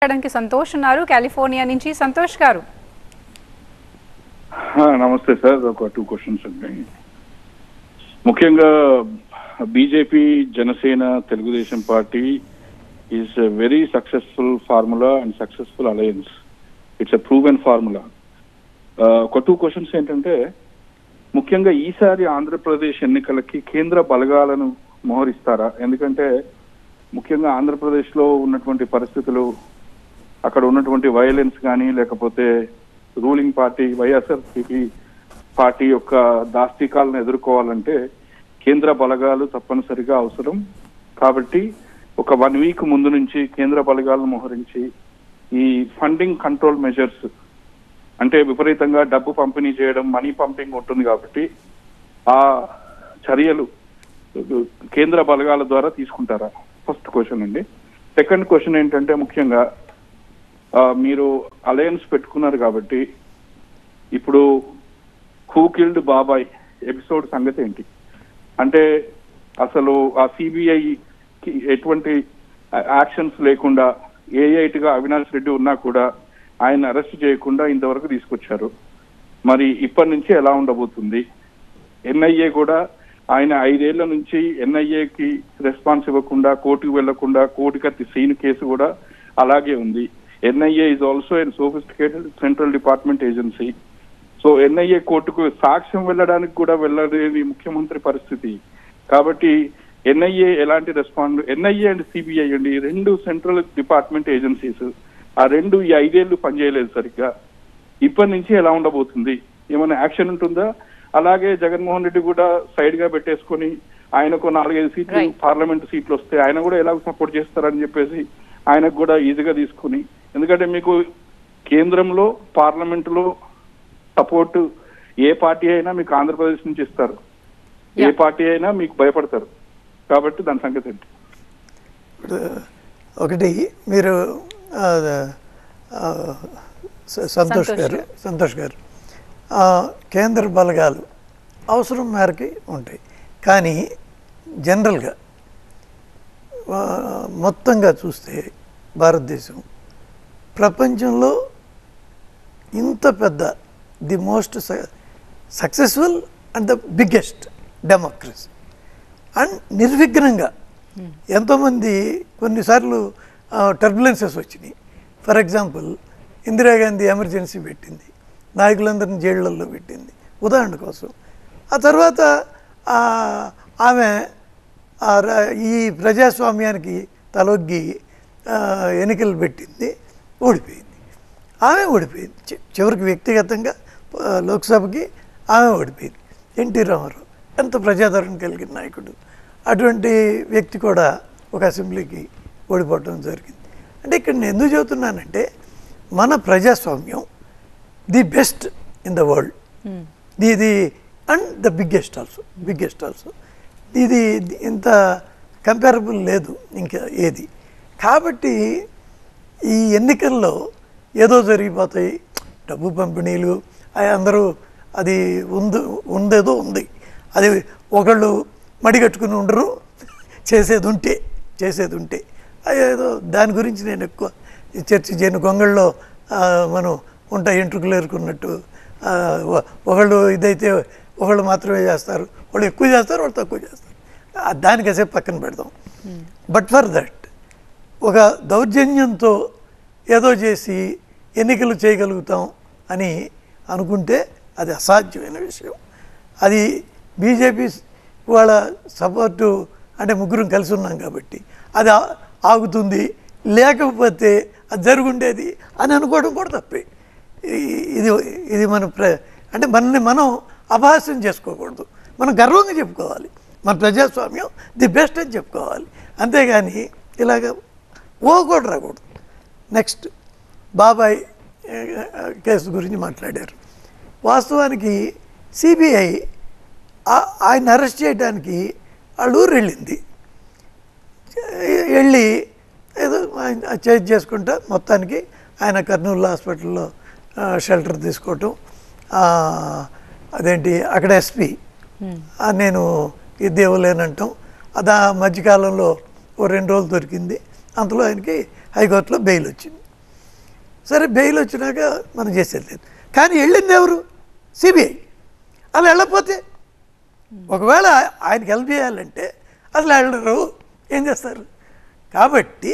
సంతోష్ ఉన్నారు కాలిఫోర్నియా నుంచి. సంతోష్ గారు నమస్తే సార్. ఒక 2 క్వశ్చన్స్ ఉన్నాయి. ముఖ్యంగా BJP, Janasena, Telugu Desam party is a very successful formula and successful alliance. It's a proven formula. ఒక 2 క్వశ్చన్స్ ఏంటంటే, ముఖ్యంగా ఈసారి ఆంధ్రప్రదేశ్ ఎన్నికలకి కేంద్ర బలగాలను మోహరిస్తారా? ఎందుకంటే ముఖ్యంగా ఆంధ్రప్రదేశ్లో ఉన్నటువంటి పరిస్థితులు, అక్కడ ఉన్నటువంటి వైలెన్స్ కానీ, లేకపోతే రూలింగ్ పార్టీ వైఎస్ఆర్సీపీ పార్టీ యొక్క దాష్టికాలను ఎదుర్కోవాలంటే కేంద్ర బలగాలు తప్పనిసరిగా అవసరం. కాబట్టి ఒక 1 వీక్ ముందు నుంచి కేంద్ర బలగాలను మోహరించి ఈ ఫండింగ్ కంట్రోల్ మెజర్స్, అంటే విపరీతంగా డబ్బు పంపిణీ చేయడం, మనీ పంపింగ్ ఉంటుంది కాబట్టి ఆ చర్యలు కేంద్ర బలగాల ద్వారా తీసుకుంటారా? ఫస్ట్ క్వశ్చన్ అండి. సెకండ్ క్వశ్చన్ ఏంటంటే, ముఖ్యంగా మీరు అలయన్స్ పెట్టుకున్నారు కాబట్టి ఇప్పుడు హూ కిల్డ్ బాబాయ్ ఎపిసోడ్ సంగతి ఏంటి? అంటే అసలు ఆ సిబిఐకి ఎటువంటి యాక్షన్స్ లేకుండా ఏఐటిగా అవినాష్ రెడ్డి ఉన్నా కూడా ఆయన అరెస్ట్ చేయకుండా ఇంతవరకు తీసుకొచ్చారు. మరి ఇప్పటి నుంచి ఎలా ఉండబోతుంది? ఎన్ఐఏ కూడా ఆయన 5 ఏళ్ల నుంచి ఎన్ఐఏకి రెస్పాన్స్ ఇవ్వకుండా, కోర్టుకు వెళ్లకుండా, కోర్టుకి సీన్ కేసు కూడా అలాగే ఉంది. NIA is also an sophisticated central department agency. So NIA కోర్టుకు సాక్ష్యం వెళ్ళడానికి కూడా వెళ్ళలేని ముఖ్యమంత్రి పరిస్థితి. కాబట్టి ఎన్ఐఏ ఎలాంటి రెస్పాండ్? ఎన్ఐఏ అండ్ సిబిఐ అండి, 2 సెంట్రల్ డిపార్ట్మెంట్ ఏజెన్సీస్. ఆ 2 ఈ 5 ఏళ్లు పనిచేయలేదు సరిగ్గా. ఇప్పటి నుంచి ఎలా ఉండబోతుంది? ఏమైనా యాక్షన్ ఉంటుందా? అలాగే జగన్మోహన్ రెడ్డి కూడా సైడ్ గా పెట్టేసుకొని ఆయనకు 4-5 సీట్లు పార్లమెంట్ సీట్లు వస్తే ఆయన కూడా ఎలాగో సపోర్ట్ చేస్తారని చెప్పేసి ఆయనకు కూడా ఈజీగా తీసుకుని, ఎందుకంటే మీకు కేంద్రంలో పార్లమెంటులో సపోర్ట్ ఏ పార్టీ అయినా మీకు ఆంధ్రప్రదేశ్ నుంచి ఇస్తారు, ఏ పార్టీ అయినా మీకు భయపడతారు. కాబట్టి దాని సంగతి ఏంటి? ఒకటి, మీరు సంతోష్ గారు కేంద్ర బలగాలు అవసరం మేరకి ఉంటాయి. కానీ జనరల్గా మొత్తంగా చూస్తే భారతదేశం ప్రపంచంలో ఇంత పెద్ద the most successful and the biggest democracy and నిర్విఘ్నంగా ఎంతోమంది కొన్నిసార్లు టర్బులెన్సెస్ వచ్చినాయి. ఫర్ ఎగ్జాంపుల్, ఇందిరాగాంధీ ఎమర్జెన్సీ పెట్టింది, నాయకులందరినీ జైళ్లలో పెట్టింది ఉదాహరణ కోసం. ఆ తర్వాత ఆమె ఈ ప్రజాస్వామ్యానికి తలొగ్గి ఎన్నికలు పెట్టింది, ఓడిపోయింది. ఆమె ఓడిపోయింది చివరికి, వ్యక్తిగతంగా లోక్సభకి ఆమె ఓడిపోయింది. ఎన్టీ రామారావు ఎంత ప్రజాదరణ కలిగిన నాయకుడు, అటువంటి వ్యక్తి కూడా ఒక అసెంబ్లీకి ఓడిపోవడం జరిగింది. అంటే ఇక్కడ నేను ఎందుకు చెబుతున్నానంటే, మన ప్రజాస్వామ్యం the best in the world, ఇది అండ్ ద బిగ్గెస్ట్ ఆల్సో. ఇది ఇంత కంపారబుల్ లేదు ఇంకా ఏది. కాబట్టి ఈ ఎన్నికల్లో ఏదో జరిగిపోతాయి, డబ్బు పంపిణీలు అందరూ, అది ఉందేదో ఉంది, అది ఒకళ్ళు మడిగట్టుకుని ఉండరు, చేసేది ఉంటే ఏదో దాని గురించి నేను ఎక్కువ చర్చ చేయను. గొంగళ్ళలో మనం ఎంట్రుకలు ఏరుకున్నట్టు ఒకళ్ళు ఇదైతే ఒకళ్ళు మాత్రమే చేస్తారు, వాళ్ళు ఎక్కువ చేస్తారు, వాళ్ళు తక్కువ చేస్తారు, దానికి కాసేపు పక్కన పెడదాం. బట్ ఫర్ దట్ ఒక దౌర్జన్యంతో ఏదో చేసి ఎన్నికలు చేయగలుగుతాం అని అనుకుంటే అది అసాధ్యమైన విషయం. అది బీజేపీ వాళ్ళ సపోర్టు, అంటే ముగ్గురం కలిసి ఉన్నాం కాబట్టి అది ఆగుతుంది, లేకపోతే అది జరుగుండేది అని అనుకోవడం కూడా తప్పే. ఇది మన అంటే మనల్ని మనం అపహాస్యం చేసుకోకూడదు, మనం గర్వంగా చెప్పుకోవాలి, మన ప్రజాస్వామ్యం ది బెస్ట్ అని చెప్పుకోవాలి. అంతేగాని ఇలాగ కూడా రాకూడదు. నెక్స్ట్, బాబాయ్ కేసు గురించి మాట్లాడారు. వాస్తవానికి సిబిఐ ఆయన అరెస్ట్ చేయడానికి వాళ్ళ ఊరు వెళ్ళి ఏదో చేంజ్ చేసుకుంటా మొత్తానికి ఆయన కర్నూలు హాస్పిటల్లో షెల్టర్ తీసుకోవటం, అదేంటి అక్కడ ఎస్పీ నేను ఇది ఇవ్వలేనంటాం, అది ఆ మధ్యకాలంలో ఓ 2 రోజులు దొరికింది, అంతలో ఆయనకి హైకోర్టులో బెయిల్ వచ్చింది. సరే బెయిల్ వచ్చినాక మనం చేసేది లేదు. కానీ వెళ్ళింది ఎవరు? సిబిఐ. అలా వెళ్ళకపోతే ఒకవేళ ఆయనకి హెల్ప్ చేయాలంటే అసలు వెళ్ళరు, ఏం చేస్తారు? కాబట్టి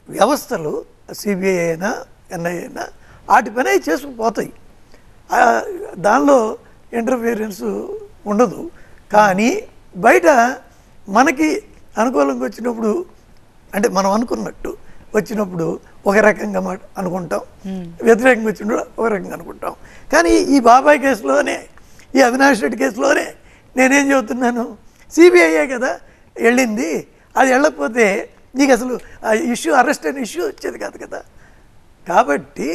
వ్యవస్థలు సిబిఐ అయినా ఎన్ఐ అయినా వాటి పని చేసుకుపోతాయి, దానిలో ఇంటర్ఫియరెన్స్ ఉండదు. కానీ బయట మనకి అనుకూలంగా వచ్చినప్పుడు, అంటే మనం అనుకున్నట్టు వచ్చినప్పుడు ఒక రకంగా అనుకుంటాం, వ్యతిరేకంగా వచ్చినప్పుడు ఒక రకంగా అనుకుంటాం. కానీ ఈ బాబాయ్ కేసులోనే, ఈ అవినాష్ రెడ్డి కేసులోనే నేనేం చెబుతున్నాను, సిబిఐయే కదా వెళ్ళింది, అది వెళ్ళకపోతే నీకు అసలు ఇష్యూ, అరెస్ట్ అయిన ఇష్యూ వచ్చేది కాదు కదా. కాబట్టి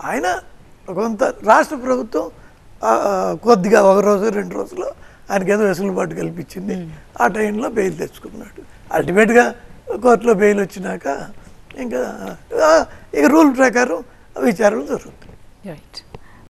ఆయన కొంత రాష్ట్ర ప్రభుత్వం కొద్దిగా ఒక రోజు 2 రోజుల్లో ఆయనకి ఏదో వెసులుబాటు కల్పించింది. ఆ టైంలో బెయిల్ తెచ్చుకున్నాడు. అల్టిమేట్గా కోర్టులో బెయిల్ వచ్చినాక ఇంకా రూల్ ప్రకారం విచారణ జరుగుతుంది. రైట్.